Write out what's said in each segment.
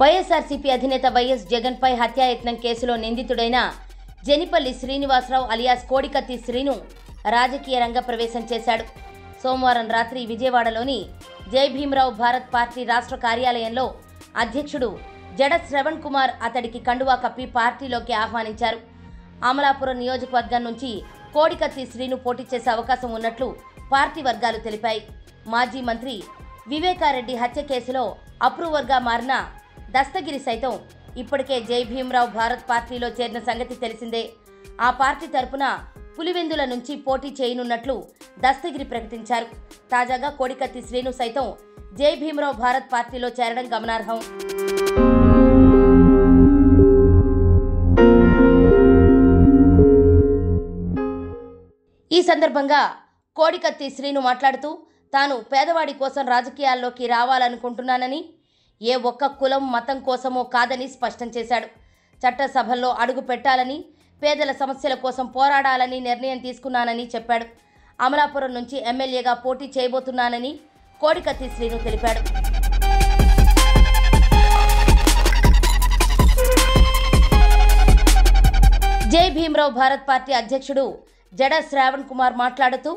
వైఎస్ఆర్సీపీ అధినేత వైఎస్ జగన్ పై హత్యాయత్నం కేసులో నిందితుడైన జనిపల్లి శ్రీనివాసరావు అలియాస్ కోడికత్తి శ్రీను రాజకీయ రంగ ప్రవేశం చేశాడు. సోమవారం రాత్రి విజయవాడలోని జై భీమరావు భారత్ పార్టీ రాష్ట్ర కార్యాలయంలో అధ్యక్షుడు జడ శ్రవణ్ కుమార్ అతడికి కండువా కప్పి పార్టీలోకి ఆహ్వానించారు. అమలాపురం నియోజకవర్గం నుంచి కోడికత్తి శ్రీను పోటీ చేసే అవకాశం ఉన్నట్లు పార్టీ వర్గాలు తెలిపాయి. మాజీ మంత్రి వివేకారెడ్డి హత్య కేసులో అప్రూవర్గా మారిన దస్తగిరి సైతం ఇప్పటికే జై భీమరావు భారత్ పార్టీలో చేరిన సంగతి తెలిసిందే. ఆ పార్టీ తరపున పులివెందుల నుంచి పోటీ చేయనున్నట్లు దస్తగిరి ప్రకటించారు. తాజాగా కోడికత్తి శ్రీను సైతం జై భీమరావు భారత్ పార్టీలో చేరడం గమనార్హం. ఈ సందర్భంగా కోడికత్తి శ్రీను మాట్లాడుతూ తాను పేదవాడి కోసం రాజకీయాల్లోకి రావాలనుకుంటున్నానని, ఏ ఒక్క కులం మతం కోసమో కాదని స్పష్టం చేశాడు. చట్టసభల్లో అడుగు పెట్టాలని, పేదల సమస్యల కోసం పోరాడాలని నిర్ణయం తీసుకున్నానని చెప్పాడు. అమలాపురం నుంచి ఎమ్మెల్యేగా పోటీ చేయబోతున్నానని కోడికత్తి శ్రీను తెలిపాడు. జై భీమరావు భారత్ పార్టీ అధ్యక్షుడు జడ శ్రావణ్ కుమార్ మాట్లాడుతూ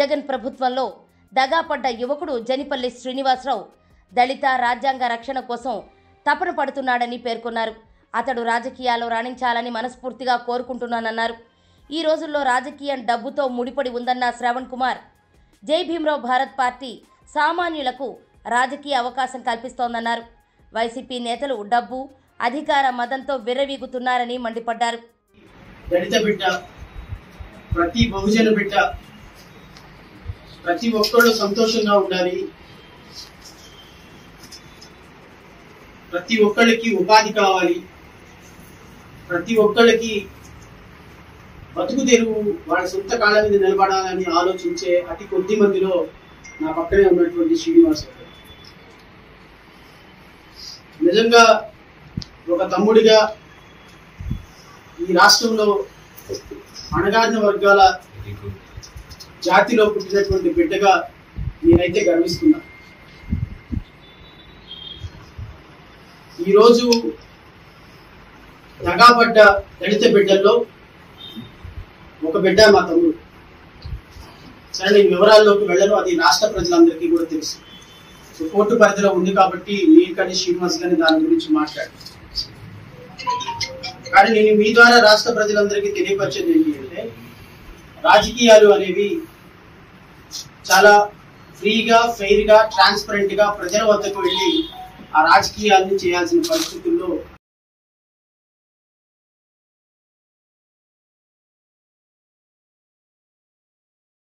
జగన్ ప్రభుత్వంలో దగాపడ్డ యువకుడు జనిపల్లి శ్రీనివాసరావు దళిత రాజ్యాంగ రక్షణ కోసం తపన పడుతున్నాడని పేర్కొన్నారు. అతడు రాజకీయాల్లో రాణించాలని మనస్ఫూర్తిగా కోరుకుంటున్నానన్నారు. ఈ రోజుల్లో రాజకీయం డబ్బుతో ముడిపడి ఉందన్న శ్రావణ్ కుమార్, జై భీమరావు భారత్ పార్టీ సామాన్యులకు రాజకీయ అవకాశం కల్పిస్తోందన్నారు. వైసీపీ నేతలు డబ్బు, అధికార మదంతో విర్రవీగుతున్నారని మండిపడ్డారు. దళిత బిడ్డ, ప్రతి బహుజన బిడ్డ, ప్రతి ఒక్కళ్ళు సంతోషంగా ఉండాలి, ప్రతి ఒక్కళ్ళకి ఉపాధి కావాలి, ప్రతి ఒక్కళ్ళకి బతుకు తెరువు వాళ్ళ సొంత కాళ్ళ మీద నిలబడాలని ఆలోచించే అతి కొద్ది మందిలో నా పక్కనే ఉన్నటువంటి శ్రీనివాస్ గారు. నిజంగా ఒక తమ్ముడిగా ఈ రాష్ట్రంలో అణగారిన వర్గాల జాతిలో పుట్టినటువంటి బిడ్డగా నేనైతే గర్విస్తున్నా. ఈరోజు దగాపడ్డ దళిత బిడ్డల్లో ఒక బిడ్డ మా తమ్ముడు. సరే, నేను వివరాల్లోకి వెళ్ళను, అది రాష్ట్ర ప్రజలందరికీ కూడా తెలుసు. సో కోర్టు పరిధిలో ఉంది కాబట్టి మీరు కానీ శ్రీనివాస్ గాని దాని గురించి మాట్లాడారు. కానీ నేను మీ ద్వారా రాష్ట్ర ప్రజలందరికీ తెలియపరిచేది ఏంటి అంటే, రాజకీయాలు అనేవి చాలా ఫ్రీగా, ఫెయిర్ గా, ట్రాన్స్పరెంట్ గా ప్రజల వద్దకు వెళ్ళి ఆ రాజకీయాలను చేయాల్సిన పరిస్థితుల్లో